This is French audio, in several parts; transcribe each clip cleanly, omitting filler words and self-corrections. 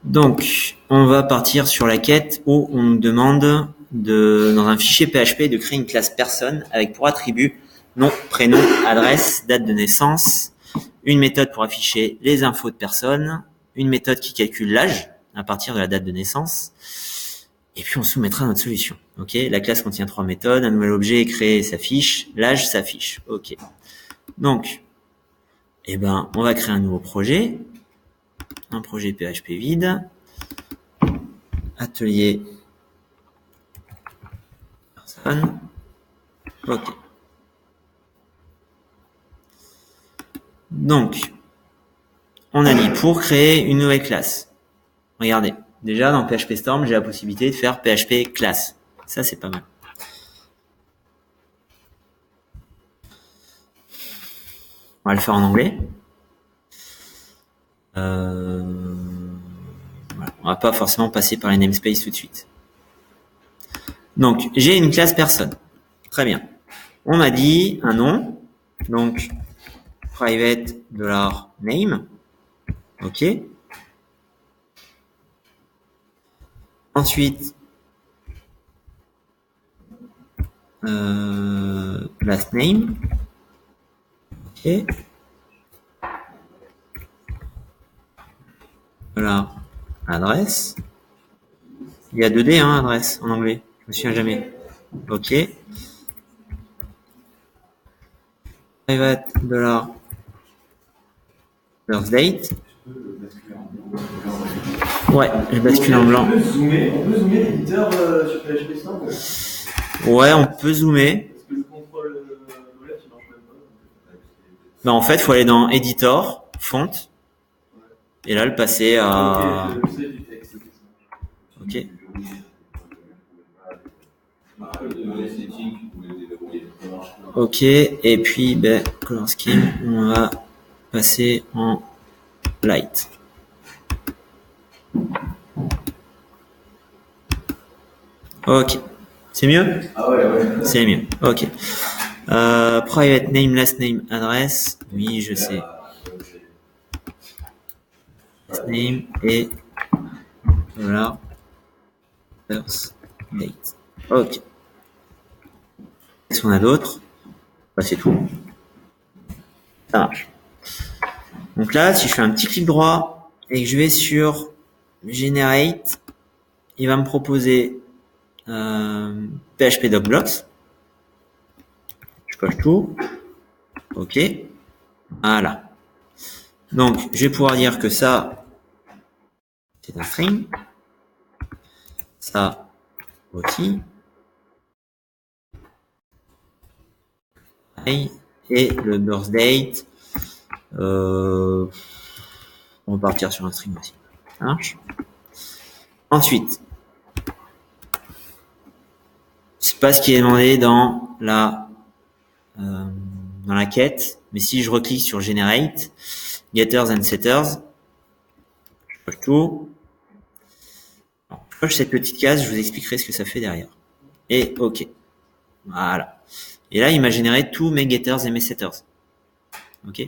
Donc, on va partir sur la quête où on nous demande dans un fichier PHP, de créer une classe personne avec pour attribut nom, prénom, adresse, date de naissance, une méthode pour afficher les infos de personne, une méthode qui calcule l'âge à partir de la date de naissance, et puis on soumettra notre solution. Ok, la classe contient 3 méthodes, un nouvel objet est créé et s'affiche, l'âge s'affiche. Ok. Donc, on va créer un nouveau projet, un projet PHP vide, atelier personne. Ok. Donc, on a dit pour créer une nouvelle classe. Regardez, déjà dans PHP Storm, j'ai la possibilité de faire PHP classe. Ça, c'est pas mal. On va le faire en anglais. Voilà. On va pas forcément passer par les namespaces tout de suite. Donc, j'ai une classe personne. Très bien. On m'a dit un nom. Donc, private $name. OK. Ensuite, last name. OK. Voilà. Adresse. Il y a 2D, adresse, en anglais. Je me souviens jamais. OK. Private $birth date. Ouais, je bascule en blanc. On peut zoomer l'éditeur sur PHP Storm. Ouais, on peut zoomer. Parce que le contrôle OLED, il marche même pas. En fait, il faut aller dans Editor, Font, et là, le passer à... Ok. Ok, et puis, Color Scheme, on va passer en Light. Ok. C'est mieux? Ah ouais. C'est mieux. Ok. Private name, last name, adresse. Oui, je sais. Last name et voilà. Birth date. Ok. Qu'est-ce qu'on a d'autre? C'est tout. Ça marche. Donc là, si je fais un petit clic droit et que je vais sur Generate, il va me proposer PHP Docblocks. Je coche tout. OK. Voilà. Donc, je vais pouvoir dire que ça, c'est un string. Ça aussi. Et le birth date, on va partir sur un string aussi. Ça marche. Ensuite, c'est pas ce qui est demandé dans la quête, mais si je reclique sur Generate, Getters and Setters, je coche tout. Je coche cette petite case, je vous expliquerai ce que ça fait derrière. Et OK. Voilà. Et là, il m'a généré tous mes getters et mes setters. OK.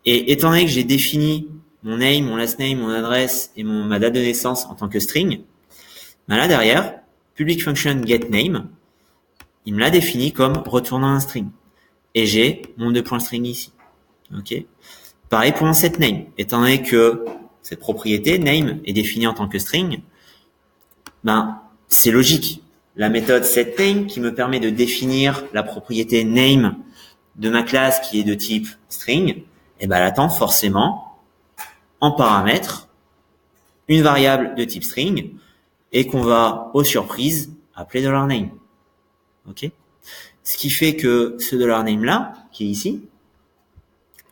Et étant donné que j'ai défini mon name, mon last name, mon adresse et ma date de naissance en tant que string, là derrière, public function getName, il me l'a défini comme retournant un string. Et j'ai mon 2.string ici. OK. Pareil pour mon setName. Étant donné que cette propriété name est définie en tant que string, c'est logique. La méthode setName qui me permet de définir la propriété name de ma classe qui est de type string, elle attend forcément en paramètre une variable de type string et qu'on va, aux surprises, appeler $name. OK? Ce qui fait que ce $name là, qui est ici,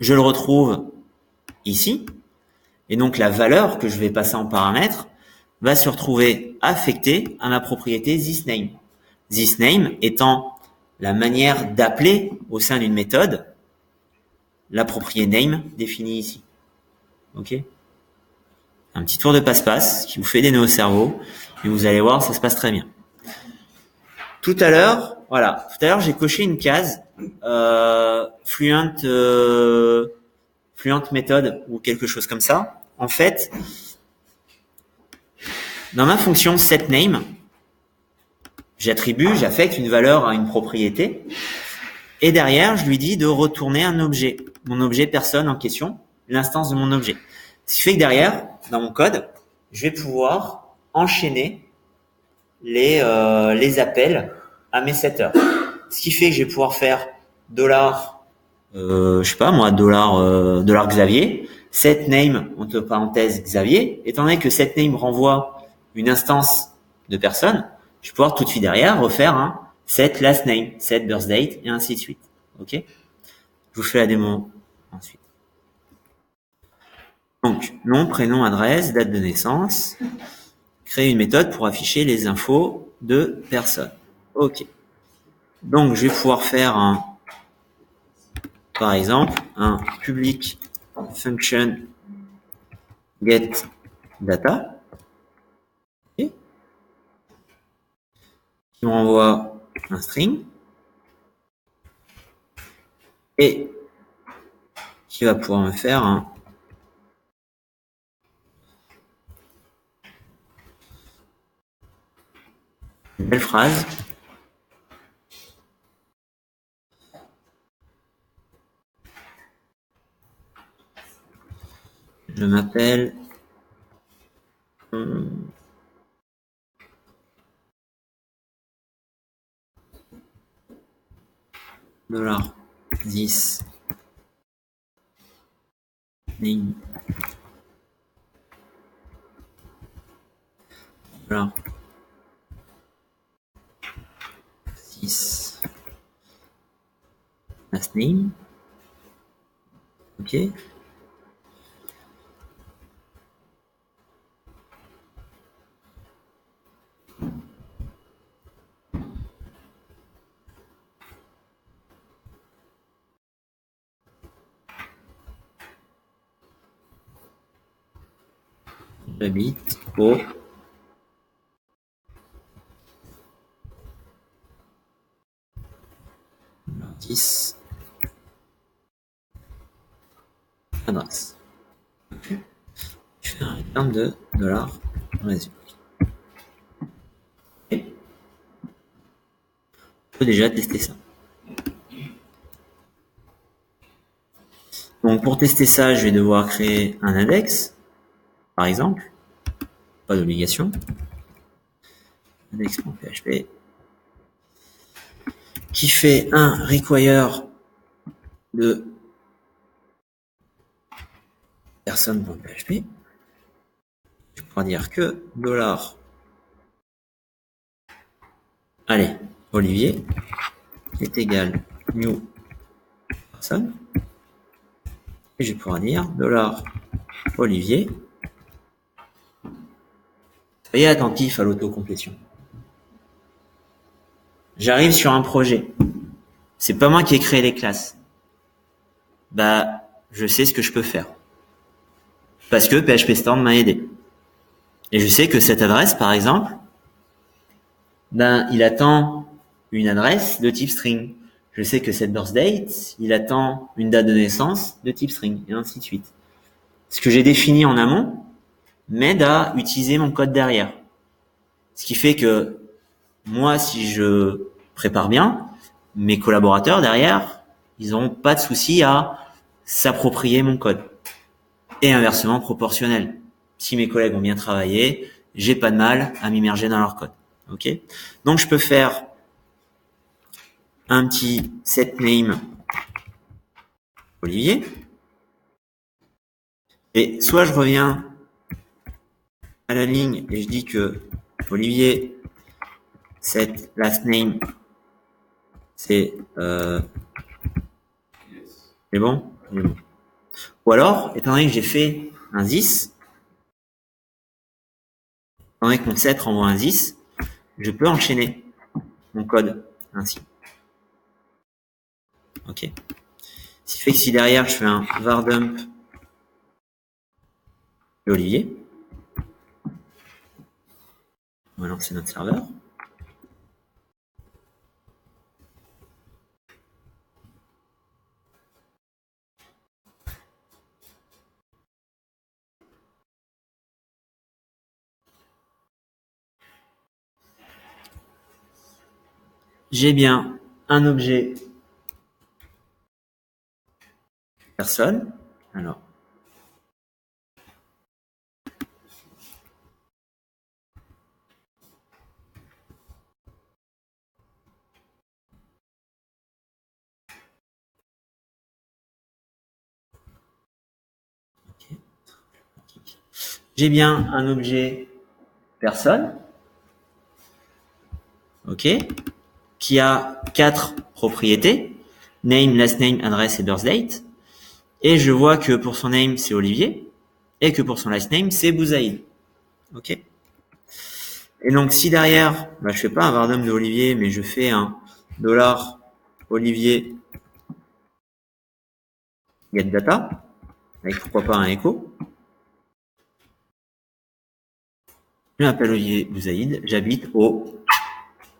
je le retrouve ici, et donc la valeur que je vais passer en paramètre va se retrouver affectée à ma propriété thisName. ThisName étant la manière d'appeler au sein d'une méthode la propriété name définie ici. OK? Un petit tour de passe-passe qui vous fait des nœuds au cerveau, et vous allez voir, ça se passe très bien. Tout à l'heure, j'ai coché une case fluent méthode ou quelque chose comme ça. En fait, Dans ma fonction setName, j'affecte une valeur à une propriété. Et derrière, je lui dis de retourner un objet. Mon objet personne en question, l'instance de mon objet. Ce qui fait que derrière, dans mon code, je vais pouvoir enchaîner les appels à mes setters. Ce qui fait que je vais pouvoir faire je sais pas moi, dollar Xavier, setName, entre parenthèses Xavier. Étant donné que setName renvoie une instance de personne, je vais pouvoir tout de suite derrière refaire un set last name, set birth date et ainsi de suite. Ok? Je vous fais la démo ensuite. Donc, nom, prénom, adresse, date de naissance. Créer une méthode pour afficher les infos de personne. Ok. Donc, je vais pouvoir faire par exemple, un public function get data. Okay. Qui me renvoie un string. Et qui va pouvoir me faire une belle phrase. Je m'appelle $10 name $10 last name. Ok. J'habite au $10 adresse. Okay. Je fais un return de $résultat. On peut déjà tester ça. Donc pour tester ça, je vais devoir créer un index, par exemple. Pas d'obligation. Index.php qui fait un require de personne.php. Je pourrais dire que Olivier est égal new personne. Et je pourrais dire $Olivier. Soyez attentif à l'autocomplétion. J'arrive sur un projet. C'est pas moi qui ai créé les classes. Je sais ce que je peux faire. Parce que PHP Storm m'a aidé. Et je sais que cette adresse, par exemple, il attend une adresse de type string. Je sais que cette birth date, il attend une date de naissance de type string, et ainsi de suite. Ce que j'ai défini en amont m'aide à utiliser mon code derrière. Ce qui fait que moi, si je prépare bien, mes collaborateurs derrière, ils n'auront pas de souci à s'approprier mon code. Et inversement proportionnel. Si mes collègues ont bien travaillé, j'ai pas de mal à m'immerger dans leur code. Ok? Donc je peux faire un petit setName Olivier. Et soit je reviens à la ligne et je dis que Olivier set last name c'est bon. Ou alors, étant donné que j'ai fait un 10, étant donné que mon set renvoie un 10, je peux enchaîner mon code ainsi. Ok. Ce qui fait que si derrière je fais un var dump de Olivier, on va lancer notre serveur. j'ai bien un objet personne. Alors, j'ai bien un objet personne, ok, qui a 4 propriétés, name, last name, adresse et birth date. Et je vois que pour son name, c'est Olivier, et que pour son last name, c'est Bouzaïd. Ok. Et donc, si derrière, je fais pas un var de Olivier, mais je fais un dollar Olivier get data, avec pourquoi pas un echo. Je m'appelle Olivier Bouzaïd, j'habite au,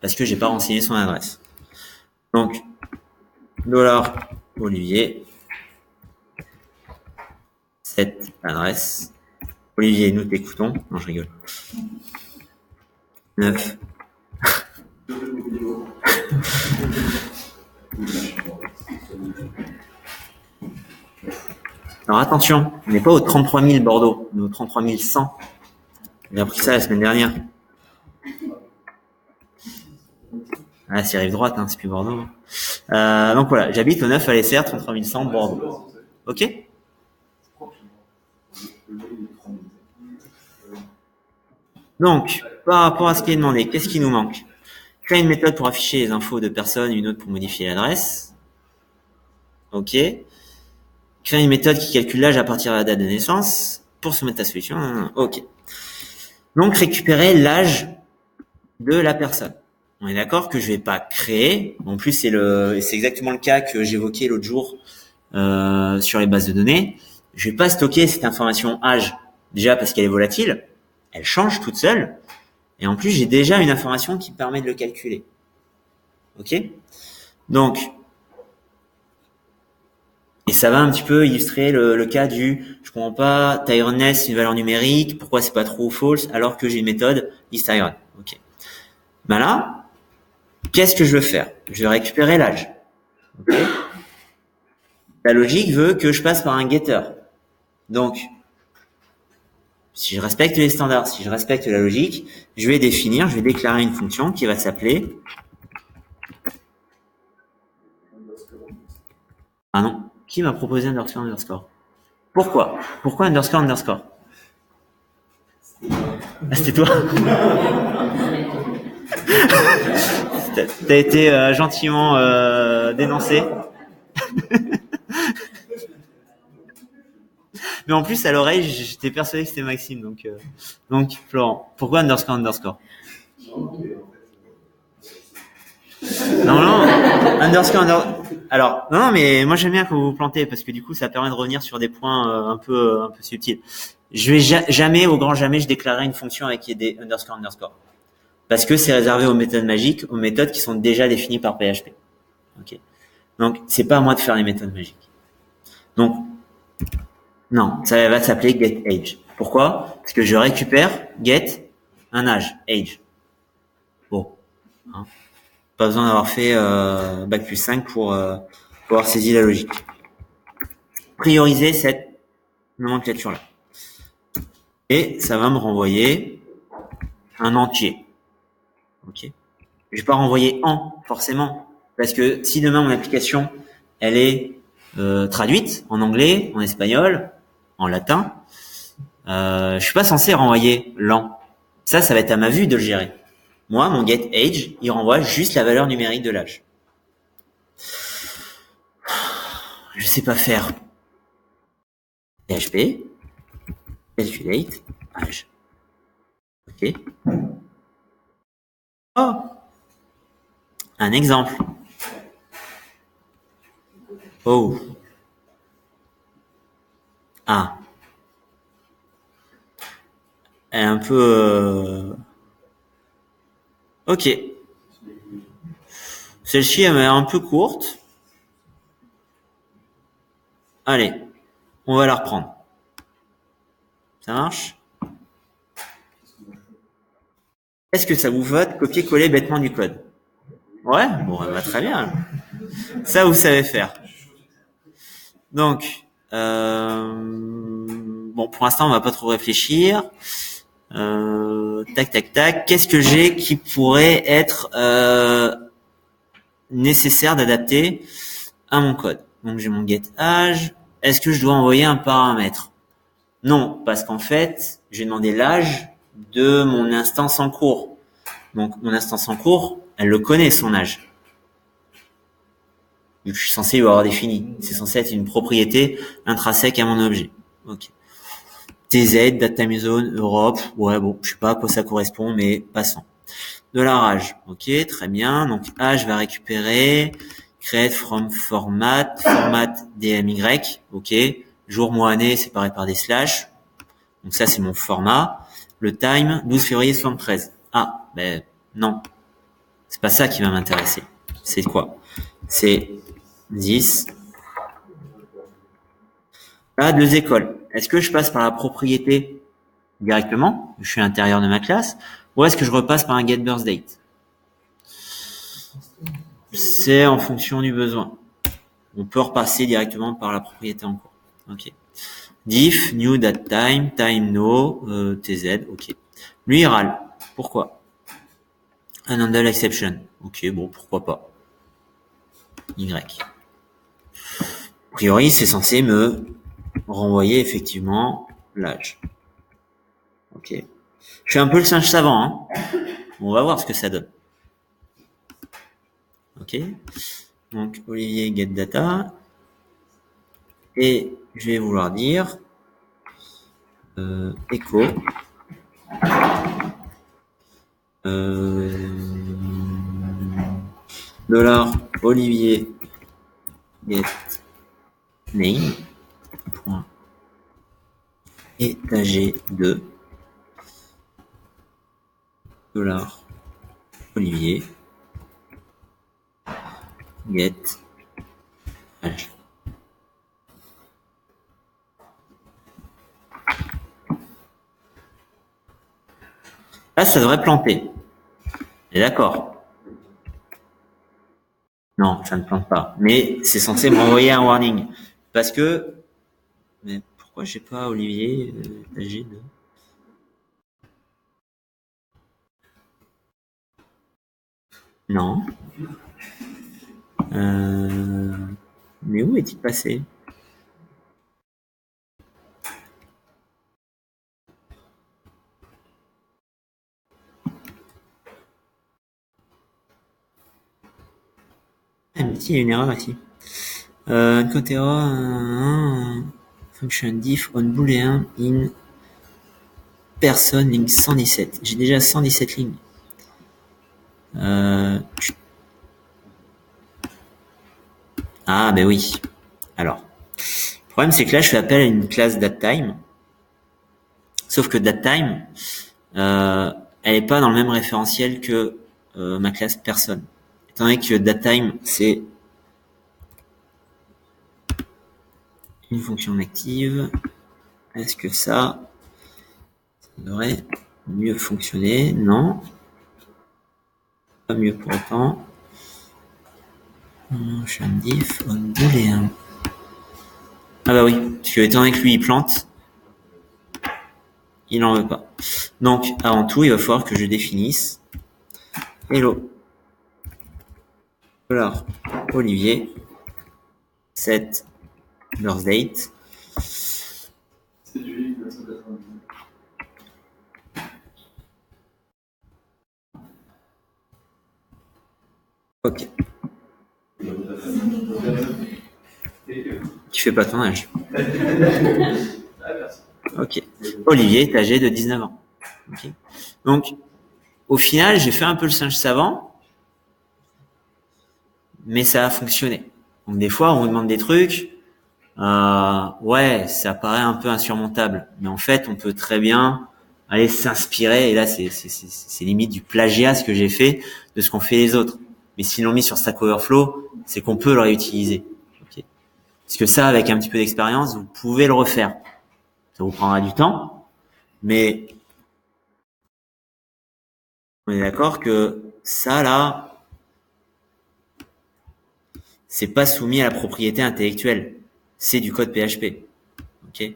parce que j'ai pas renseigné son adresse. Donc, dollar Olivier, cette adresse. Olivier, nous t'écoutons. Non, je rigole. 9. Alors attention, on n'est pas au 33 000 Bordeaux, on est au 33 100. J'ai appris ça la semaine dernière. Ah, c'est rive droite, hein, c'est plus Bordeaux. Donc voilà, j'habite au 9 à l'SR, 33 100 Bordeaux. Ok? Donc, par rapport à ce qui est demandé, qu'est-ce qui nous manque? Créer une méthode pour afficher les infos de personnes et une autre pour modifier l'adresse. Ok. Créer une méthode qui calcule l'âge à partir de la date de naissance pour soumettre ta solution. Ok. Donc, récupérer l'âge de la personne. On est d'accord que je vais pas créer. En plus, c'est exactement le cas que j'évoquais l'autre jour sur les bases de données. Je vais pas stocker cette information âge déjà parce qu'elle est volatile. Elle change toute seule. Et en plus, j'ai déjà une information qui permet de le calculer. Ok? Donc, et ça va un petit peu illustrer le cas du je comprends pas, Tyroness, une valeur numérique, pourquoi c'est pas true ou false alors que j'ai une méthode isTyron. Ok. Ben là, qu'est-ce que je veux faire? Je vais récupérer l'âge. Okay. La logique veut que je passe par un getter. Donc, si je respecte les standards, si je respecte la logique, je vais déclarer une fonction qui va s'appeler... Ah non, qui m'a proposé underscore? Pourquoi underscore? Ah, c'était toi. T'as été gentiment dénoncé. Mais en plus, à l'oreille, j'étais persuadé que c'était Maxime. Donc Florent, pourquoi underscore? Non, underscore. Alors, non, mais moi j'aime bien quand vous vous plantez parce que du coup, ça permet de revenir sur des points un peu subtils. Je vais jamais, au grand jamais, je déclarerai une fonction avec des underscore. Parce que c'est réservé aux méthodes magiques, aux méthodes qui sont déjà définies par PHP. Ok. Donc, c'est pas à moi de faire les méthodes magiques. Donc, non, ça va s'appeler getAge. Pourquoi? Parce que je récupère get un âge, age. Bon. Hein. Pas besoin d'avoir fait bac plus 5 pour avoir saisi la logique. Prioriser cette nomenclature-là. Et ça va me renvoyer un entier. Ok. Je vais pas renvoyer en, forcément. Parce que si demain mon application, elle est traduite en anglais, en espagnol, en latin, je suis pas censé renvoyer l'an. Ça va être à ma vue de le gérer. Moi, mon getAge, il renvoie juste la valeur numérique de l'âge. Je sais pas faire PHP, calculate, âge. Ok. Oh, un exemple. Oh. Ah. Elle est un peu... Ok. Celle-ci, elle est un peu courte. Allez, on va la reprendre. Ça marche? Est-ce que ça vous va de copier-coller bêtement du code? Ouais, bon, très bien. Ça, vous savez faire. Donc, bon, pour l'instant, on va pas trop réfléchir. Tac, tac, tac. Qu'est-ce que j'ai qui pourrait être nécessaire d'adapter à mon code? Donc, j'ai mon getAge. Est-ce que je dois envoyer un paramètre? Non, parce qu'en fait, j'ai demandé l'âge de mon instance en cours. Donc, mon instance en cours, elle le connaît, son âge. Vu que je suis censé lui avoir défini. C'est censé être une propriété intrinsèque à mon objet. Ok. TZ, date time zone, Europe. Ouais, bon, je sais pas à quoi ça correspond, mais passons. $âge. Ok, très bien. Donc, âge va récupérer create from format DMY. Ok. Jour, mois, année, séparé par des slash. Donc ça, c'est mon format. Le time, 12 février 73. Ah, ben, non. C'est pas ça qui va m'intéresser. C'est quoi? C'est 10. Là, 2 écoles. Est-ce que je passe par la propriété directement? Je suis à l'intérieur de ma classe. Ou est-ce que je repasse par un get birth date? C'est en fonction du besoin. On peut repasser directement par la propriété en cours. Ok. Diff, new date time no, tz, ok. Lui, il râle. Pourquoi? Un handle exception. Ok, bon, pourquoi pas. Y. A priori, c'est censé me renvoyer effectivement l'âge. Ok. Je suis un peu le singe savant, hein. On va voir ce que ça donne. Ok. Donc, Olivier get data. Et je vais vouloir dire echo $Olivier get name point étagé de $Olivier get âge. Là, ça devrait planter. Et d'accord. Non, ça ne plante pas. Mais c'est censé m'envoyer un warning. Parce que... Mais pourquoi j'ai pas Olivier âgé de... Non. Mais où est-il passé? Ah, mais si, il y a une erreur ici. Côté function diff on boolean in person ligne 117. J'ai déjà 117 lignes. Ah, ben oui. Alors, le problème, c'est que là, je fais appel à une classe datetime. Sauf que datetime, elle est pas dans le même référentiel que ma classe personne. Étant donné que datetime, c'est une fonction active, est-ce que ça devrait mieux fonctionner? Non. Pas mieux pour autant. Function diff on boolean. Ah bah oui, parce que étant donné que lui il plante, il en veut pas. Donc avant tout, il va falloir que je définisse hello $Olivier set birth date. C'est du 1990. Ok. Tu fais pas ton âge. Ok. Olivier est âgé de 19 ans. Ok. Donc, au final, j'ai fait un peu le singe savant, mais ça a fonctionné. Donc, des fois, on vous demande des trucs, ouais, ça paraît un peu insurmontable, mais en fait, on peut très bien aller s'inspirer, et là, c'est limite du plagiat ce que j'ai fait de ce qu'ont fait les autres. Mais s'ils l'ont mis sur Stack Overflow, c'est qu'on peut le réutiliser. Okay. Parce que ça, avec un petit peu d'expérience, vous pouvez le refaire. Ça vous prendra du temps, mais on est d'accord que ça, là, c'est pas soumis à la propriété intellectuelle. C'est du code PHP. Ok?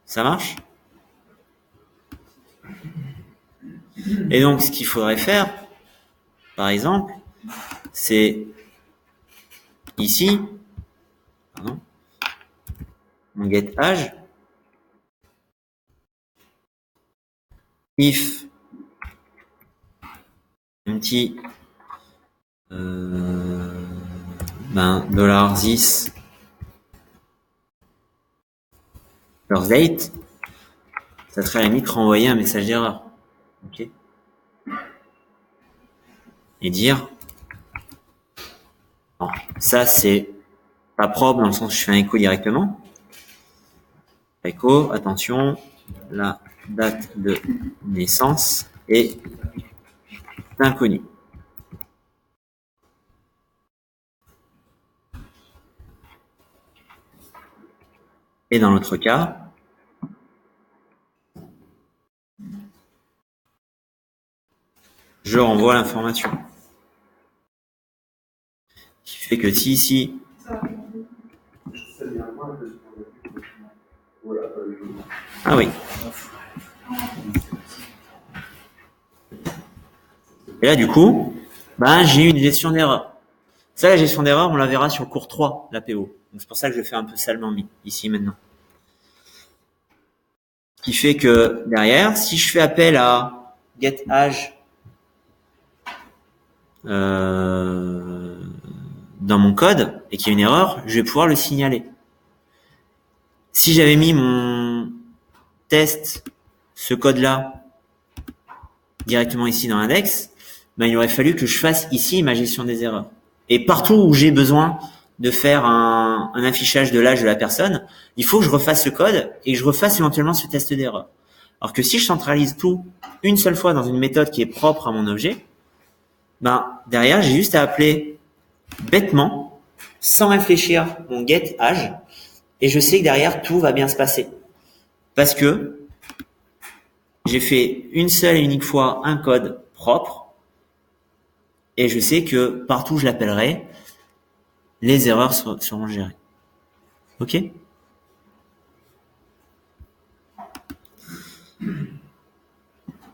Ça marche? Et donc, ce qu'il faudrait faire, par exemple, c'est ici, mon get age, if empty $this first date, ça serait à la limite renvoyer un message d'erreur. Ok? Et dire, bon, ça c'est pas propre dans le sens où je fais un écho directement. Écho, attention, la date de naissance est inconnue. Et dans l'autre cas, je renvoie l'information. Qui fait que si ici, ah oui. Et là, du coup, j'ai eu une gestion d'erreur. Ça, la gestion d'erreur, on la verra sur le cours 3, l'APO. Donc, c'est pour ça que je fais un peu salement mis, ici, maintenant. Ce qui fait que, derrière, si je fais appel à getAge, dans mon code, et qu'il y a une erreur, je vais pouvoir le signaler. Si j'avais mis mon test, ce code-là, directement ici dans l'index, il aurait fallu que je fasse ici ma gestion des erreurs. Et partout où j'ai besoin de faire un affichage de l'âge de la personne, il faut que je refasse ce code et que je refasse éventuellement ce test d'erreur. Alors que si je centralise tout une seule fois dans une méthode qui est propre à mon objet, derrière, j'ai juste à appeler bêtement, sans réfléchir, mon getAge, et je sais que derrière, tout va bien se passer. Parce que j'ai fait une seule et unique fois un code propre, et je sais que partout où je l'appellerai, les erreurs seront gérées. Ok?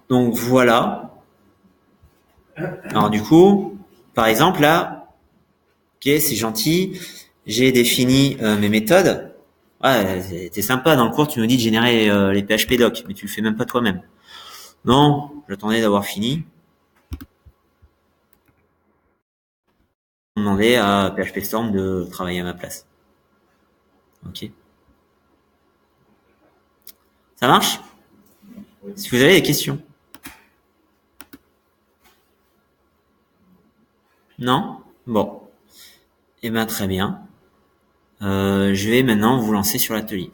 Donc voilà. Alors du coup, par exemple là, ok, c'est gentil, j'ai défini mes méthodes. Ouais, t'es sympa, dans le cours tu nous dis de générer les PHP doc, mais tu le fais même pas toi-même. Non, j'attendais d'avoir fini. On demandait à PHP Storm de travailler à ma place. Ok. Ça marche? Si vous avez des questions. Non? Bon. Eh très bien. Je vais maintenant vous lancer sur l'atelier.